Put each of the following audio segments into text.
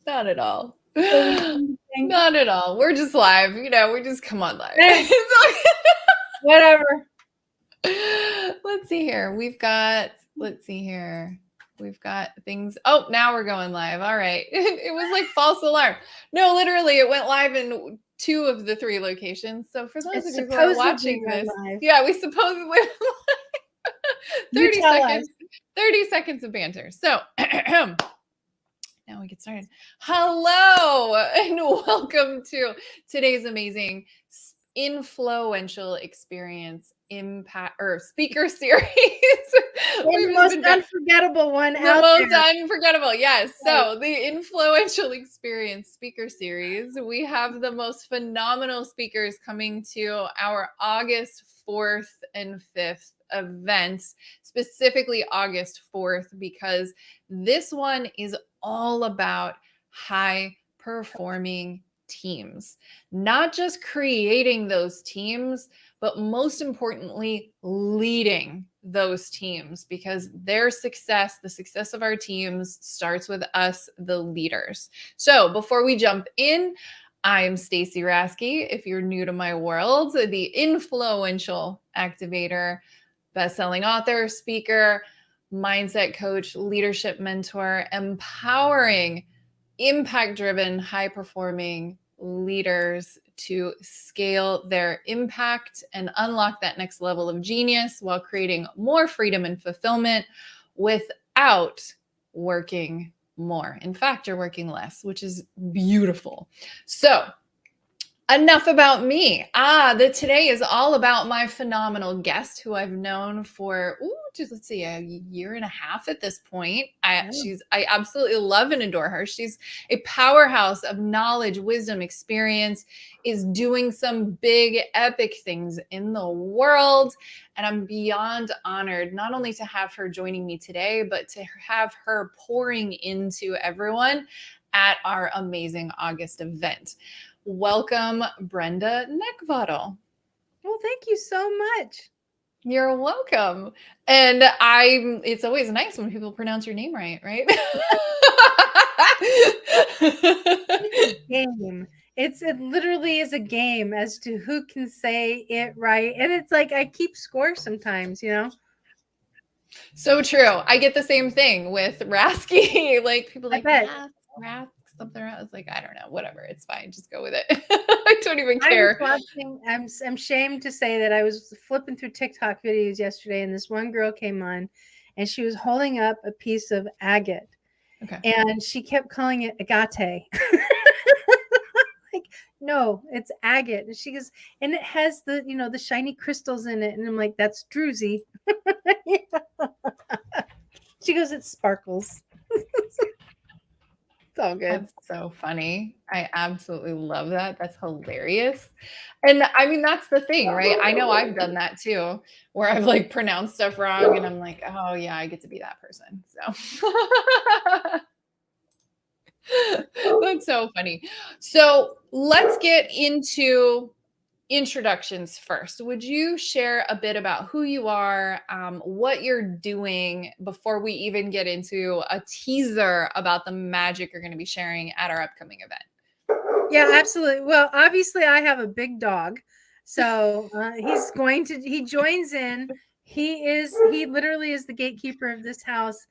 Not at all. Not at all. We're just live. We just come on live. Whatever. Let's see here. We've got things. Oh, now we're going live. All right. It was like false alarm. No, literally, it went live in 2 of the 3 locations. So for those of you who are watching this, yeah, we supposedly 30 seconds. 30 seconds of banter. So now we get started. Hello and welcome to today's amazing InFLOWential Experience speaker series. The most unforgettable one out there. The most unforgettable, yes. So the InFLOWential Experience speaker series, we have the most phenomenal speakers coming to our August 4th and 5th events, specifically August 4th, because this one is all about high performing teams, not just creating those teams, but most importantly, leading those teams, because their success, the success of our teams, starts with us, the leaders. So before we jump in, I'm Stacey Rasky. If you're new to my world, the InFLOWential activator, best-selling author, speaker, mindset coach, leadership mentor, empowering impact-driven, high-performing leaders to scale their impact and unlock that next level of genius while creating more freedom and fulfillment without working more. In fact, you're working less, which is beautiful. So enough about me. Today is all about my phenomenal guest who I've known for, let's see, a year and a half at this point. I absolutely love and adore her. She's a powerhouse of knowledge, wisdom, experience, is doing some big, epic things in the world. And I'm beyond honored not only to have her joining me today, but to have her pouring into everyone at our amazing August event. Welcome, Brenda Neckvatal. Well, thank you so much. You're welcome. And it's always nice when people pronounce your name right? It's a game. It literally is a game as to who can say it right. And it's like I keep score sometimes, So true. I get the same thing with Rasky. Like people like, Rask, something else. It's like, I don't know, whatever. It's fine. Just go with it. I don't even care. I'm ashamed to say that I was flipping through TikTok videos yesterday, and this one girl came on, and she was holding up a piece of agate. Okay. And she kept calling it agate. Like, no, it's agate. And she goes, and it has the, the shiny crystals in it. And I'm like, that's druzy. She goes, it sparkles. It's all good. That's so funny. I absolutely love that. That's hilarious. And I mean, that's the thing, right? I know I've done that too, where I've like pronounced stuff wrong and I'm like, oh yeah, I get to be that person. So that's so funny. So let's get into introductions first. Would you share a bit about who you are, what you're doing before we even get into a teaser about the magic you're going to be sharing at our upcoming event? Yeah, absolutely. Well, obviously I have a big dog. So he joins in. He literally is the gatekeeper of this house.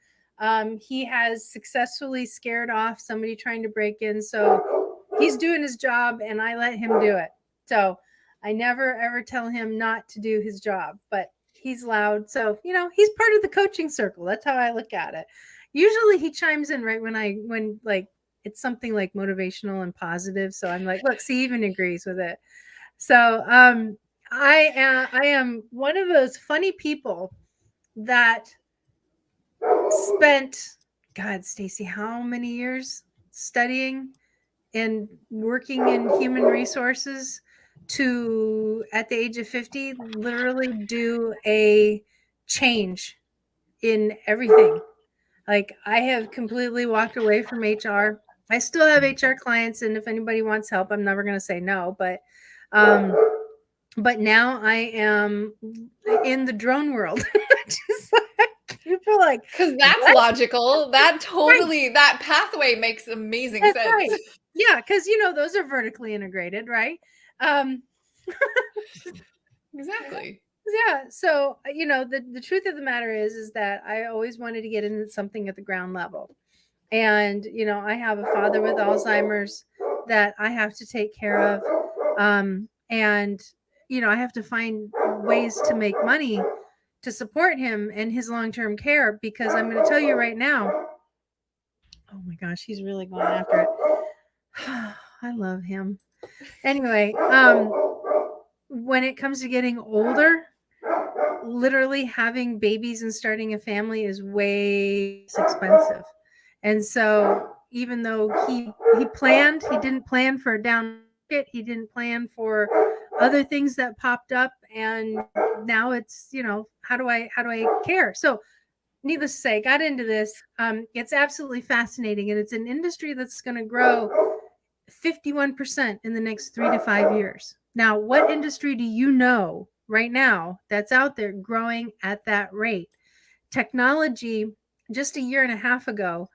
He has successfully scared off somebody trying to break in. So he's doing his job and I let him do it. So I never, ever tell him not to do his job, but he's loud. So, he's part of the coaching circle. That's how I look at it. Usually he chimes in right when it's something like motivational and positive. So I'm like, look, see, even agrees with it. So I am one of those funny people that spent, God, Stacey, how many years studying and working in human resources to, at the age of 50, literally do a change in everything. Like I have completely walked away from HR. I still have HR clients, and if anybody wants help, I'm never going to say no. But now I am in the drone world. Just like People are like, because that's what? logical. That Right. totally, that pathway makes amazing That's sense. right. Yeah, because those are vertically integrated, right? Um, Exactly. yeah. So the truth of the matter is that I always wanted to get into something at the ground level. And I have a father with Alzheimer's that I have to take care of. And I have to find ways to make money to support him and his long-term care, because I'm going to tell you right now, oh my gosh, he's really going after it. I love him. Anyway, when it comes to getting older, literally having babies and starting a family is way less expensive. And so even though he didn't plan for a down market, he didn't plan for other things that popped up, and now it's, how do I care? So needless to say, got into this. It's absolutely fascinating, and it's an industry that's going to grow 51% in the next 3 to 5 years. Now, what industry do you know right now that's out there growing at that rate? Technology just a year and a half ago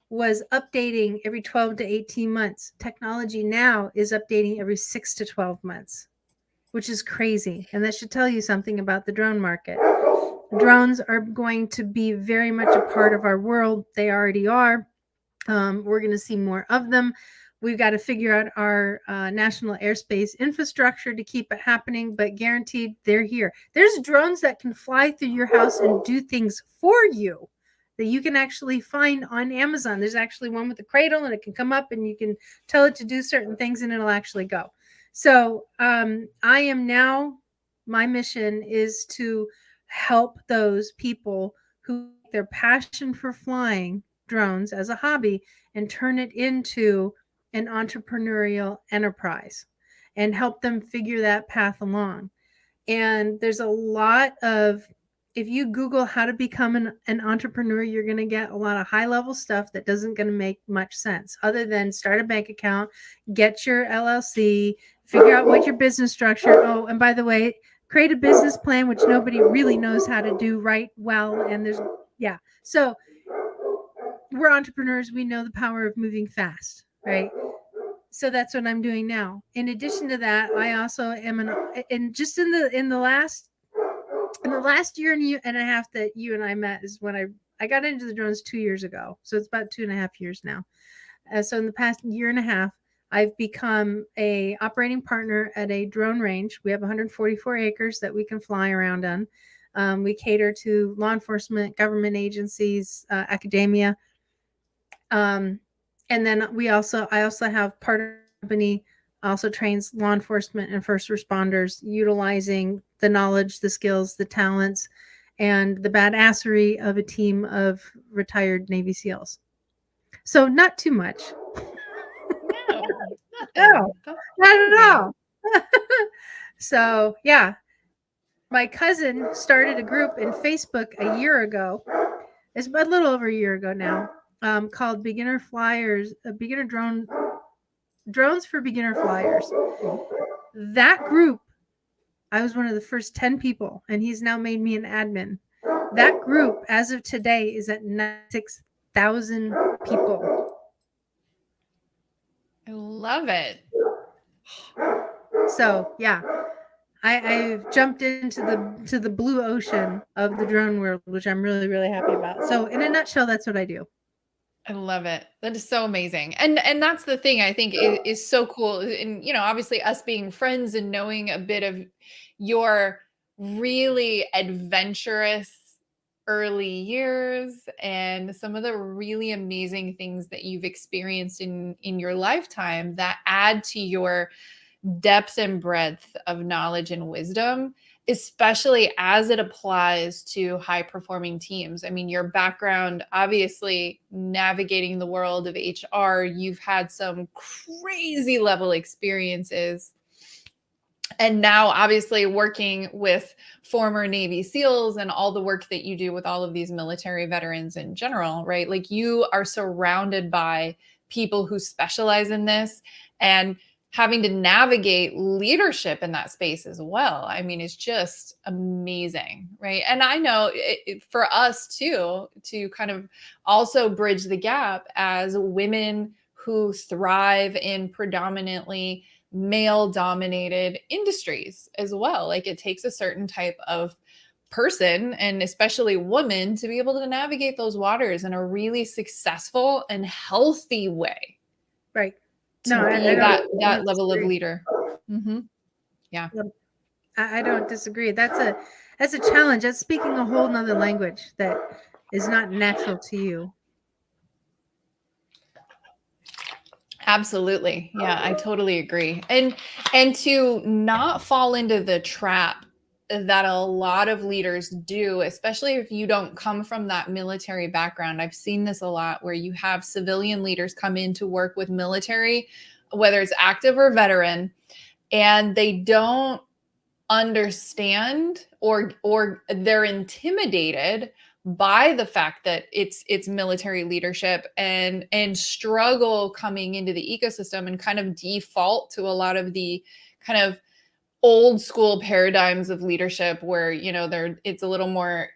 was updating every 12 to 18 months. Technology now is updating every 6 to 12 months, which is crazy. And that should tell you something about the drone market. Drones are going to be very much a part of our world. They already are. We're going to see more of them. We've got to figure out our national airspace infrastructure to keep it happening, but guaranteed they're here. There's drones that can fly through your house and do things for you that you can actually find on Amazon. There's actually one with a cradle, and it can come up and you can tell it to do certain things and it'll actually go. So I am now, my mission is to help those people who their passion for flying drones as a hobby and turn it into an entrepreneurial enterprise and help them figure that path along. And there's a lot of, if you Google how to become an entrepreneur, you're going to get a lot of high level stuff that doesn't going to make much sense other than start a bank account, get your LLC, figure out what your business structure. Oh, and by the way, create a business plan, which nobody really knows how to do right well. And yeah. So we're entrepreneurs. We know the power of moving fast, right? So that's what I'm doing now. In addition to that, I also am just in the last year and a half that you and I met is when I got into the drones 2 years ago. So it's about 2.5 years now. So in the past year and a half, I've become a operating partner at a drone range. We have 144 acres that we can fly around on. We cater to law enforcement, government agencies, academia. And then I also have part of the company also trains law enforcement and first responders utilizing the knowledge, the skills, the talents, and the badassery of a team of retired Navy SEALs. So not too much. No, No, nothing. That's not at amazing. all. So yeah, my cousin started a group in Facebook a year ago. It's a little over a year ago now, called Beginner Flyers, Beginner Drones for Beginner Flyers. That group, I was one of the first 10 people, and he's now made me an admin. That group, as of today, is at 96,000 people. I love it. So yeah, I've jumped into the blue ocean of the drone world, which I'm really, really happy about. So in a nutshell, that's what I do. I love it. That is so amazing. And that's the thing I think is so cool. And obviously us being friends and knowing a bit of your really adventurous early years and some of the really amazing things that you've experienced in your lifetime that add to your depth and breadth of knowledge and wisdom, especially as it applies to high performing teams. I mean, your background, obviously, navigating the world of HR, you've had some crazy level experiences. And now, obviously, working with former Navy SEALs and all the work that you do with all of these military veterans in general, right? Like you are surrounded by people who specialize in this. And having to navigate leadership in that space as well. I mean, it's just amazing, right? And I know for us too, to kind of also bridge the gap as women who thrive in predominantly male dominated industries as well. Like it takes a certain type of person, and especially woman, to be able to navigate those waters in a really successful and healthy way. Right. To No, be I that don't level of disagree. leader. Mm-hmm. Yeah. I don't disagree. That's a challenge. That's speaking a whole nother language that is not natural to you. Absolutely. Yeah, I totally agree. And to not fall into the trap that a lot of leaders do, especially if you don't come from that military background. I've seen this a lot where you have civilian leaders come in to work with military, whether it's active or veteran, and they don't understand, or they're intimidated by the fact that it's military leadership, and struggle coming into the ecosystem and kind of default to a lot of the kind of old school paradigms of leadership where it's a little more,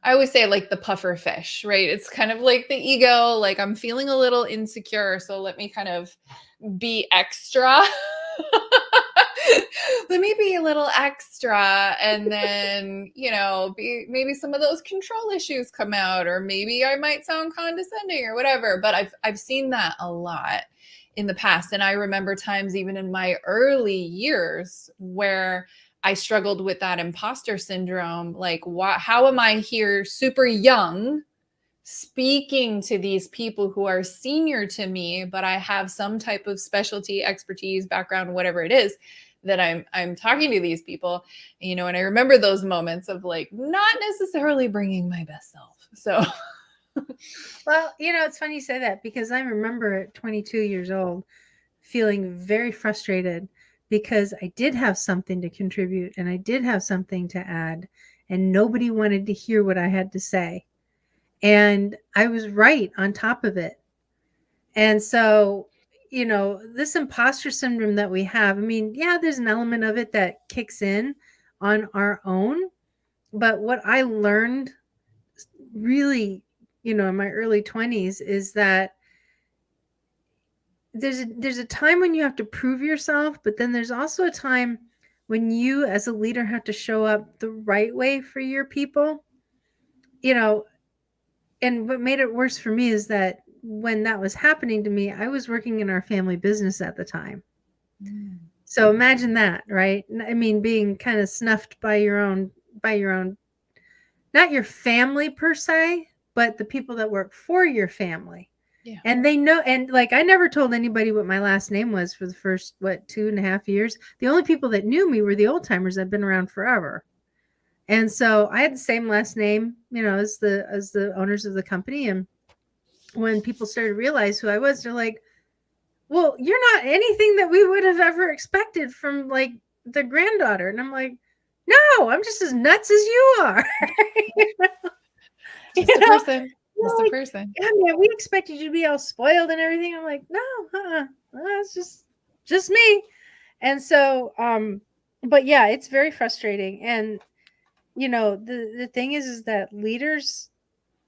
I always say, like the puffer fish, right? It's kind of like the ego, like I'm feeling a little insecure, so let me kind of be extra. Let me be a little extra, and then maybe some of those control issues come out, or maybe I might sound condescending or whatever. But I've seen that a lot in the past, and I remember times even in my early years where I struggled with that imposter syndrome. Like, how am I here super young speaking to these people who are senior to me, but I have some type of specialty, expertise, background, whatever it is that I'm talking to these people, and I remember those moments of like not necessarily bringing my best self. So Well, it's funny you say that because I remember at 22 years old feeling very frustrated because I did have something to contribute and I did have something to add, and nobody wanted to hear what I had to say. And I was right on top of it. And so, this imposter syndrome that we have, I mean, yeah, there's an element of it that kicks in on our own. But what I learned really, in my early 20s is that there's a time when you have to prove yourself, but then there's also a time when you as a leader have to show up the right way for your people. And what made it worse for me is that when that was happening to me, I was working in our family business at the time. So imagine that, right? I mean, being kind of snuffed by your own, not your family per se, but the people that work for your family. yeah. And they know, and like I never told anybody what my last name was for the first 2.5 years. The only people that knew me were the old timers that've been around forever. And so I had the same last name, as the owners of the company. And when people started to realize who I was, they're like, well, you're not anything that we would have ever expected from like the granddaughter. And I'm like, no, I'm just as nuts as you are. Just a person. Just a person. Yeah, man, we expected you to be all spoiled and everything. I'm like, no, it's just me. And so, but yeah, it's very frustrating. And the thing is that leaders,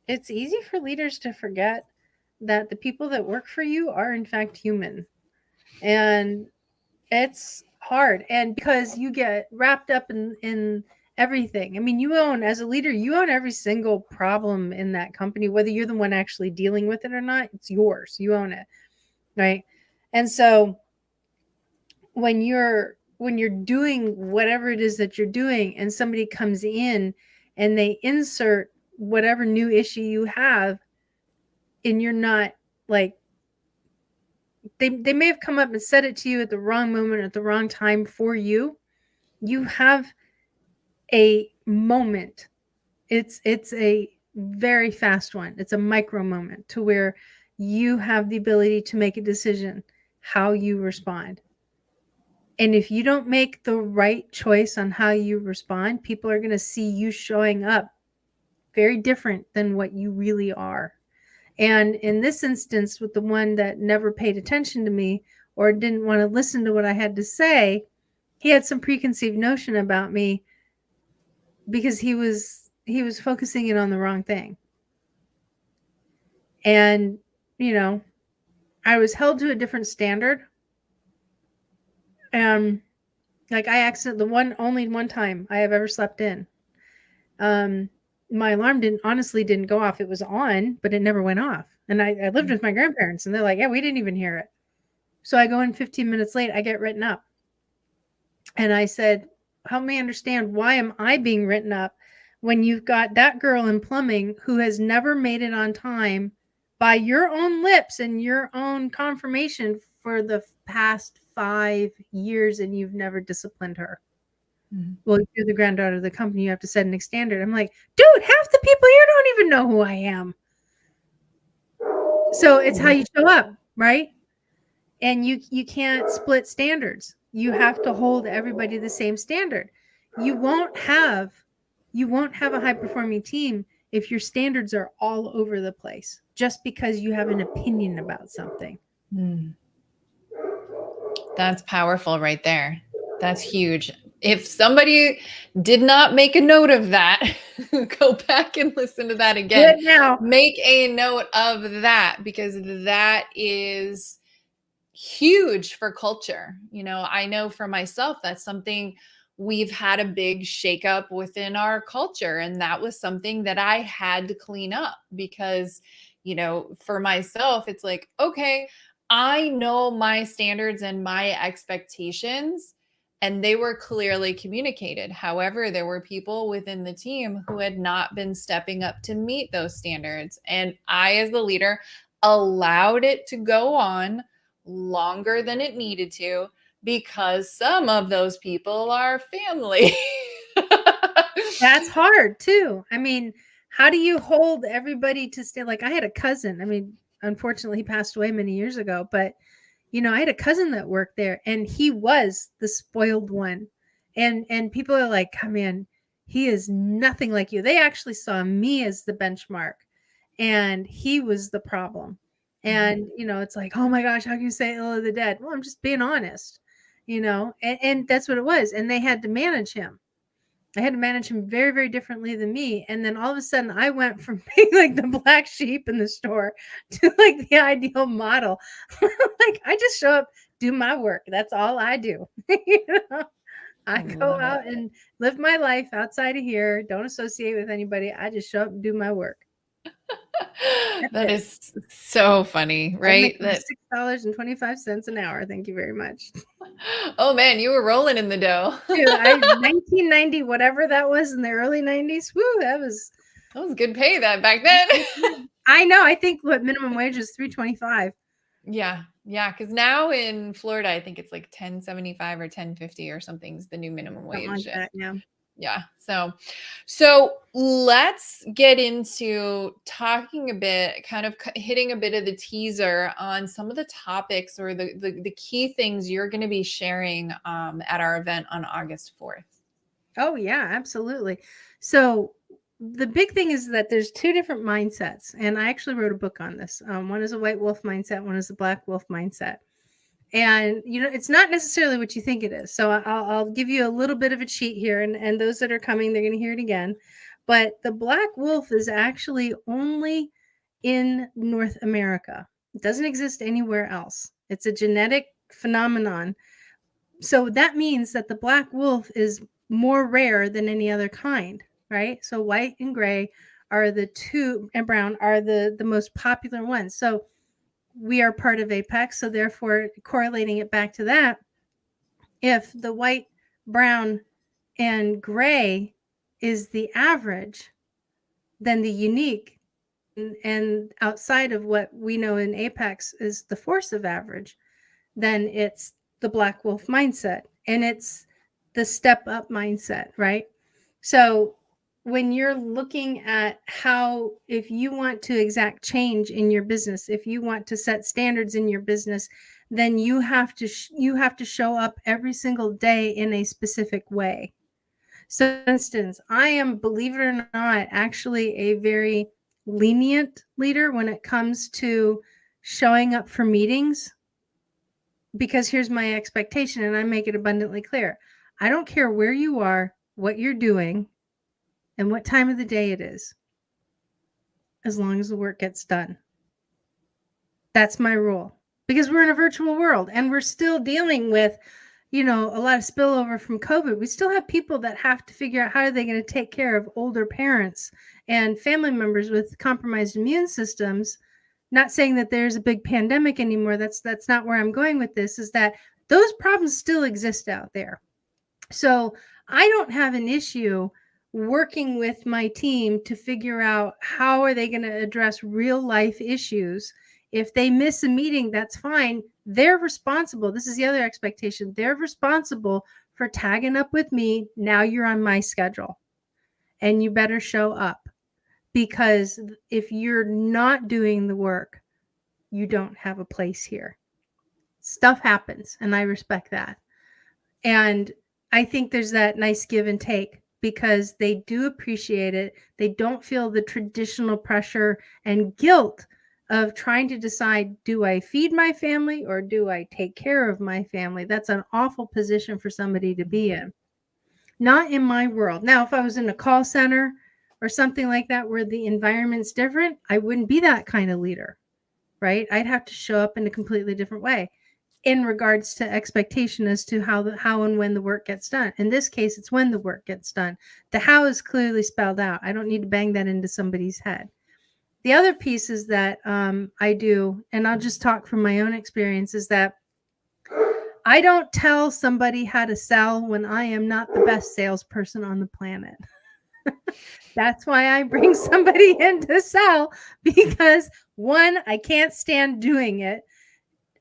it's easy for leaders to forget that the people that work for you are in fact human. And it's hard. And because you get wrapped up in everything. I mean, as a leader, you own every single problem in that company, whether you're the one actually dealing with it or not, it's yours. You own it. Right. And so when you're doing whatever it is that you're doing and somebody comes in and they insert whatever new issue you have, and you're not like, they may have come up and said it to you at the wrong moment at the wrong time for you, you have a moment. It's a very fast one. It's a micro moment to where you have the ability to make a decision how you respond. And if you don't make the right choice on how you respond, people are going to see you showing up very different than what you really are. And in this instance, with the one that never paid attention to me, or didn't want to listen to what I had to say, he had some preconceived notion about me because he was focusing it on the wrong thing. And, you know, I was held to a different standard. Like only one time I have ever slept in. My alarm honestly didn't go off. It was on, but it never went off. And I lived with my grandparents, and they're like, yeah, we didn't even hear it. So I go in 15 minutes late, I get written up. And I said, help me understand, why am I being written up when you've got that girl in plumbing who has never made it on time by your own lips and your own confirmation for the past 5 years, and you've never disciplined her? Mm-hmm. Well, you're the granddaughter of the company, you have to set a standard. I'm like, dude, half the people here don't even know who I am. So it's how you show up, right? And you can't split standards. You have to hold everybody the same standard. You won't have a high performing team if your standards are all over the place just because you have an opinion about something. That's powerful right there. That's huge. If somebody did not make a note of that, go back and listen to that again. Now. Make a note of that, because that is huge for culture. You know, I know for myself, that's something we've had a big shakeup within our culture. And that was something that I had to clean up because, you know, for myself, it's like, okay, I know my standards and my expectations, and they were clearly communicated. However, there were people within the team who had not been stepping up to meet those standards. And I, as the leader, allowed it to go on longer than it needed to because some of those people are family. That's hard too. I mean, how do you hold everybody to stay? Like, I had a cousin. I mean, unfortunately, he passed away many years ago, but you know, I had a cousin that worked there, and he was the spoiled one. And people are like, come in, he is nothing like you. They actually saw me as the benchmark, and he was the problem. And, you know, it's like, oh my gosh, how can you say ill of the dead? Well, I'm just being honest, you know, and that's what it was. And they had to manage him. I had to manage him very, very differently than me. And then all of a sudden I went from being like the black sheep in the store to like the ideal model. Like, I just show up, do my work. That's all I do. You know? I go out and live my life outside of here. Don't associate with anybody. I just show up and do my work. That is so funny, right? That $6.25 an hour. Thank you very much. Oh man, you were rolling in the dough. Dude, 1990, whatever that was in the early 90s. Woo, that was good pay that back then. I know. I think what minimum wage is $3.25. Yeah. Because now in Florida, I think it's like $10.75 or $10.50 or something's the new minimum wage. Something like that, yeah. Yeah. So let's get into talking a bit, kind of hitting a bit of the teaser on some of the topics or the key things you're going to be sharing at our event on August 4th. Oh yeah, absolutely. So the big thing is that there's two different mindsets, and I actually wrote a book on this. One is a white wolf mindset, one is a black wolf mindset. And, you know, it's not necessarily what you think it is. So I'll give you a little bit of a cheat here. And those that are coming, they're going to hear it again. But the black wolf is actually only in North America. It doesn't exist anywhere else. It's a genetic phenomenon. So that means that the black wolf is more rare than any other kind, right? So white and gray are the two, and brown are the most popular ones. So we are part of Apex, so therefore correlating it back to that, if the white, brown, and gray is the average, then the unique and outside of what we know in Apex is the force of average, then it's the black wolf mindset, and it's the step up mindset, right? So when you're looking at how, if you want to exact change in your business, if you want to set standards in your business, then you have to show up every single day in a specific way. So for instance, I am, believe it or not, actually a very lenient leader when it comes to showing up for meetings. because here's my expectation, and I make it abundantly clear. I don't care where you are, what you're doing, and what time of the day it is, as long as the work gets done. That's my rule. Because we're in a virtual world and we're still dealing with, a lot of spillover from COVID. We still have people that have to figure out how are they going to take care of older parents and family members with compromised immune systems. Not saying that there's a big pandemic anymore. That's not where I'm going with this, is that those problems still exist out there. So I don't have an issue working with my team to figure out how are they going to address real life issues. If they miss a meeting, that's fine. They're responsible. This is the other expectation. They're responsible for tagging up with me. Now you're on my schedule and you better show up, because if you're not doing the work, you don't have a place here. Stuff happens, and I respect that. And I think there's that nice give and take, because they do appreciate it. They don't feel the traditional pressure and guilt of trying to decide, do I feed my family or do I take care of my family? That's an awful position for somebody to be in. Not in my world. Now, if I was in a call center or something like that where the environment's different, I wouldn't be that kind of leader, right? I'd have to show up in a completely different way in regards to expectation as to how and when the work gets done. In this case, it's when the work gets done. The how is clearly spelled out. I don't need to bang that into somebody's head. The other piece is that I do, and I'll just talk from my own experience, is that I don't tell somebody how to sell when I am not the best salesperson on the planet. That's why I bring somebody in to sell, because one, I can't stand doing it.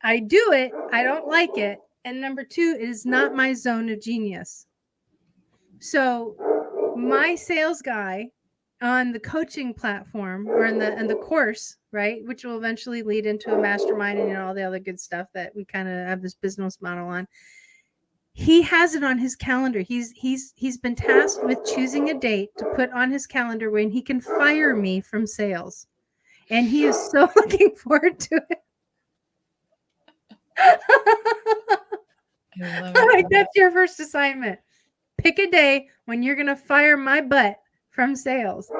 I do it, I don't like it. And number two, it is not my zone of genius. So my sales guy on the coaching platform, or in the course, right, which will eventually lead into a mastermind and all the other good stuff that we kind of have this business model on, he has it on his calendar. He's been tasked with choosing a date to put on his calendar when he can fire me from sales. And he is so looking forward to it. I love Like, it. that's your first assignment. Pick a day when you're going to fire my butt from sales.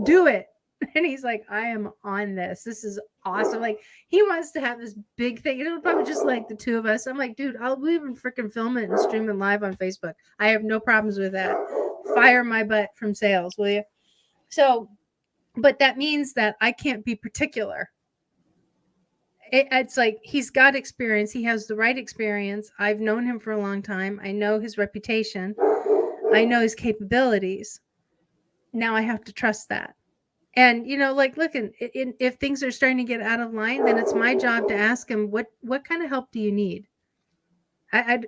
Do it. And he's like, I am on this. This is awesome. Like, he wants to have this big thing. It'll probably just like the two of us. I'm like, dude, I'll even freaking film it and stream it live on Facebook. I have no problems with that. Fire my butt from sales, will you? So, but that means that I can't be particular. It's like he's got experience. He has the right experience. I've known him for a long time. I know his reputation. I know his capabilities. Now I have to trust that. And, like, looking, if things are starting to get out of line, then it's my job to ask him, what kind of help do you need?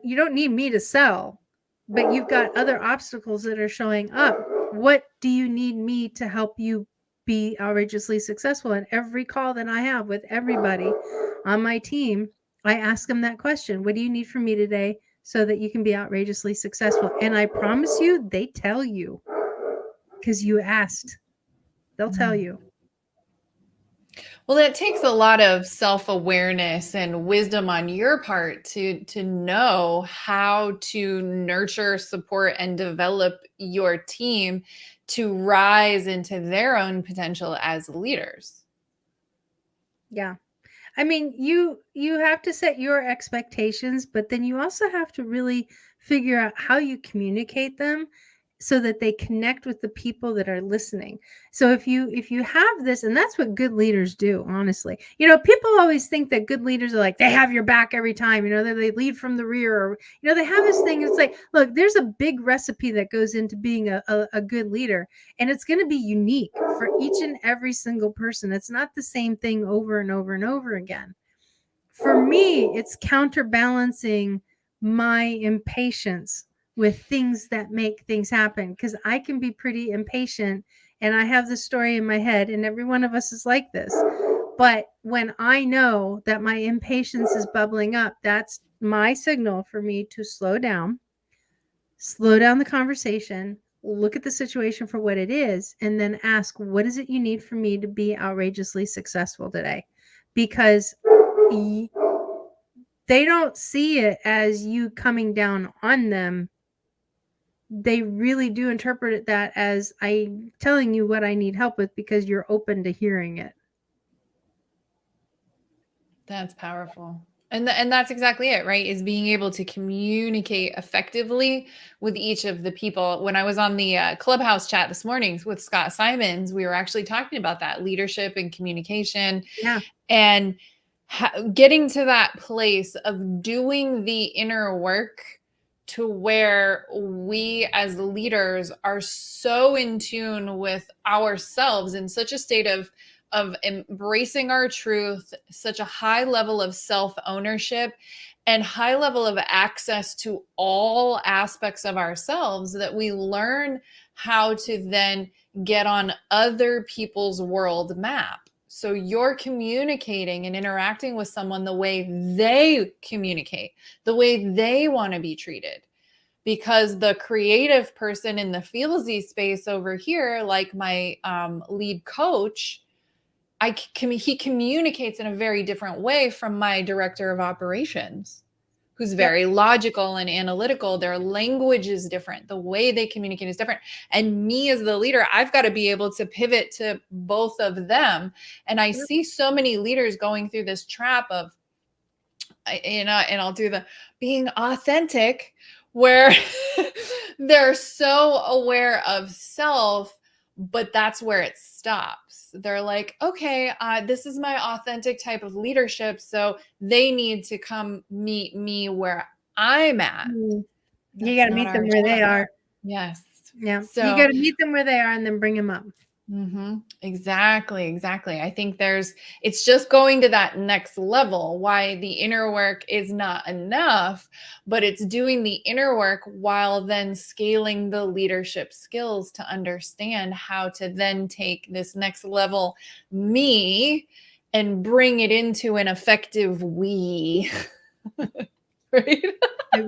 You don't need me to sell, but you've got other obstacles that are showing up. What do you need me to help you be outrageously successful? And every call that I have with everybody on my team, I ask them that question. What do you need from me today so that you can be outrageously successful? And I promise you, they tell you, because you asked. They'll tell you. Well, it takes a lot of self-awareness and wisdom on your part to know how to nurture, support, and develop your team to rise into their own potential as leaders. Yeah. I mean, you have to set your expectations, but then you also have to really figure out how you communicate them so that they connect with the people that are listening. So if you have this, and that's what good leaders do, honestly. People always think that good leaders are like, they have your back every time, they lead from the rear, or they have this thing. It's like, look, there's a big recipe that goes into being a good leader, and it's going to be unique for each and every single person. It's not the same thing over and over and over again. For me, it's counterbalancing my impatience with things that make things happen, because I can be pretty impatient, and I have this story in my head, and every one of us is like this. But when I know that my impatience is bubbling up, that's my signal for me to slow down the conversation, look at the situation for what it is, and then ask, what is it you need from me to be outrageously successful today? Because they don't see it as you coming down on them. They really do interpret that as I'm telling you what I need help with because you're open to hearing it. That's powerful. And that's exactly it, right? Is being able to communicate effectively with each of the people. When I was on the Clubhouse chat this morning with Scott Simons, we were actually talking about that leadership and communication. Yeah. And getting to that place of doing the inner work to where we as leaders are so in tune with ourselves in such a state of embracing our truth, such a high level of self-ownership and high level of access to all aspects of ourselves that we learn how to then get on other people's world map. So you're communicating and interacting with someone the way they communicate, the way they want to be treated. Because the creative person in the feelsy space over here, like my lead coach, he communicates in a very different way from my director of operations, who's very logical and analytical. Their language is different. The way they communicate is different. And me as the leader, I've got to be able to pivot to both of them. And I see so many leaders going through this trap of, and I'll do the being authentic, where they're so aware of self, but that's where it stops. They're like, okay, this is my authentic type of leadership, so they need to come meet me where I'm at. You got to meet them where they are. Yes. Yeah. So you got to meet them where they are and then bring them up. Exactly. I think it's just going to that next level. Why the inner work is not enough, but it's doing the inner work while then scaling the leadership skills to understand how to then take this next level me and bring it into an effective we. Right? A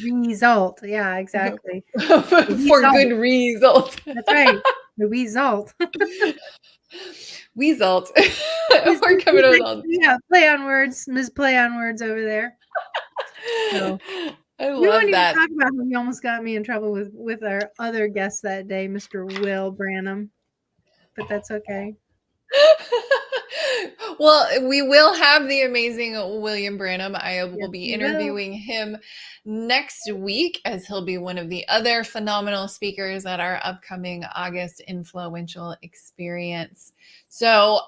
result. Yeah, exactly. For good result. That's right. The result. Result. We're coming on. Yeah, play on words, play on words over there. So, I we won't love that. even talk about how he almost got me in trouble with our other guest that day, Mr. Will Branham, but that's okay. Well, we will have the amazing William Branham. I will be interviewing him next week, as he'll be one of the other phenomenal speakers at our upcoming August InFLOWential Experience. So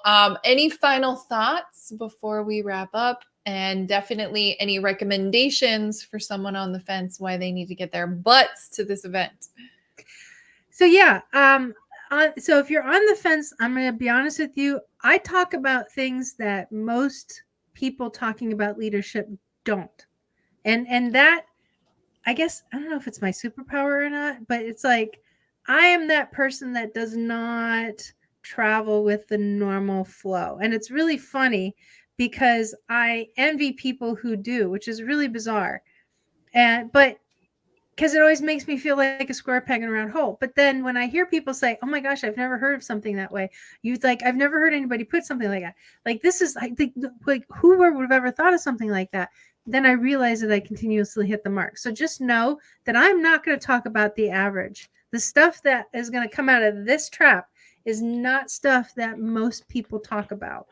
any final thoughts before we wrap up? And definitely any recommendations for someone on the fence why they need to get their butts to this event? So yeah, so if you're on the fence, I'm going to be honest with you. I talk about things that most people talking about leadership don't. And that, I guess, I don't know if it's my superpower or not, but it's like, I am that person that does not travel with the normal flow. And it's really funny because I envy people who do, which is really bizarre. But because it always makes me feel like a square peg in a round hole. But then when I hear people say, oh my gosh, I've never heard of something that way. I've never heard anybody put something like that. Like, this is, I think, like, who would have ever thought of something like that? Then I realize that I continuously hit the mark. So just know that I'm not going to talk about the average. The stuff that is going to come out of this trap is not stuff that most people talk about.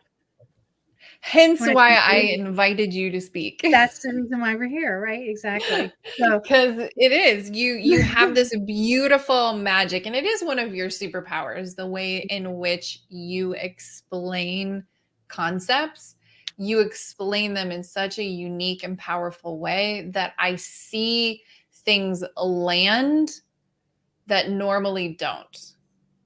Hence why I invited you to speak. That's the reason why we're here, right? Exactly. Because it is, you have this beautiful magic, and it is one of your superpowers, the way in which you explain concepts. You explain them in such a unique and powerful way that I see things land that normally don't.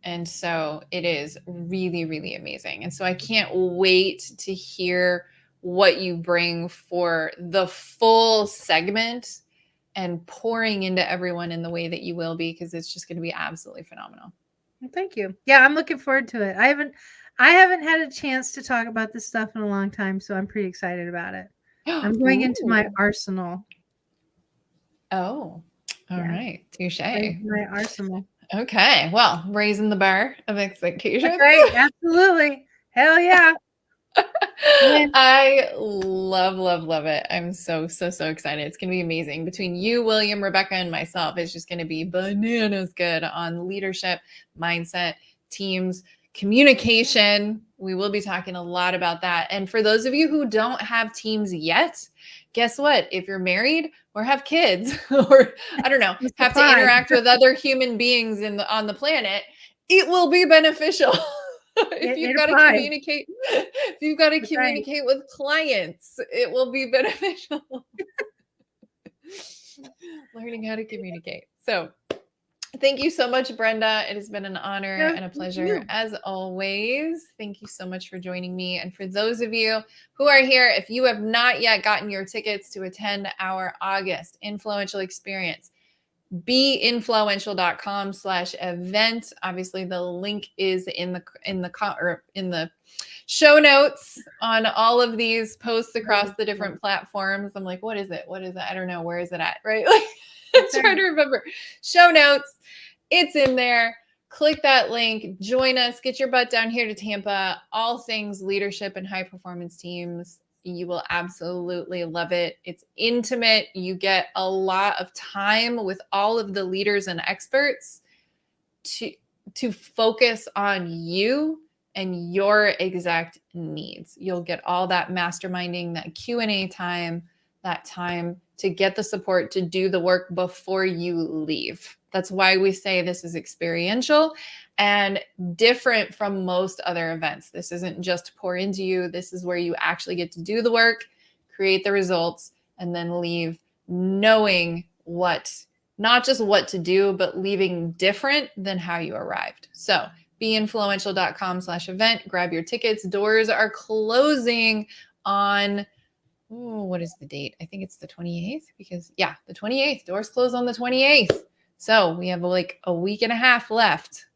And so it is really, really amazing. And so I can't wait to hear what you bring for the full segment and pouring into everyone in the way that you will be, because it's just going to be absolutely phenomenal. Well, thank you. Yeah, I'm looking forward to it. I haven't had a chance to talk about this stuff in a long time, so I'm pretty excited about it. I'm going into my arsenal. Oh, all right. Touche. My arsenal. Okay. Well, raising the bar of expectations. That's right. Absolutely. Hell yeah. Yeah. I love it. I'm so excited. It's going to be amazing. Between you, William, Rebecca, and myself, it's just going to be bananas good on leadership, mindset, teams, communication. We will be talking a lot about that. And for those of you who don't have teams yet, guess what? If you're married or have kids or I don't know, It's a have to pie. interact with other human beings on the planet, it will be beneficial. If you've It got to applies. communicate, if you've got to That's right. communicate with clients, it will be beneficial. Learning how to communicate. So thank you so much, Brenda. It has been an honor No, and a thank pleasure you. as always. Thank you so much for joining me. And for those of you who are here, if you have not yet gotten your tickets to attend our August influential experience, beinfluential.com/event. Obviously, the link is in the show notes on all of these posts across the different platforms. I'm like, what is it? What is it? I don't know. Where is it at? Right? Like, I'm That's trying right. to remember. Show notes. It's in there. Click that link. Join us. Get your butt down here to Tampa. All things leadership and high performance teams. You will absolutely love it. It's intimate. You get a lot of time with all of the leaders and experts to focus on you and your exact needs. You'll get all that masterminding, that Q&A time, that time to get the support to do the work before you leave. That's why we say this is experiential and different from most other events. This isn't just pour into you. This is where you actually get to do the work, create the results, and then leave knowing not just what to do, but leaving different than how you arrived. So beinfluential.com/event, grab your tickets. Doors are closing on, what is the date? I think it's the 28th because the 28th. Doors close on the 28th. So we have like a week and a half left.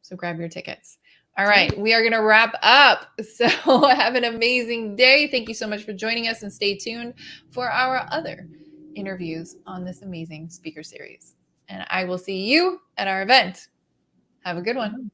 So grab your tickets. All right, we are going to wrap up. So have an amazing day. Thank you so much for joining us and stay tuned for our other interviews on this amazing speaker series. And I will see you at our event. Have a good one.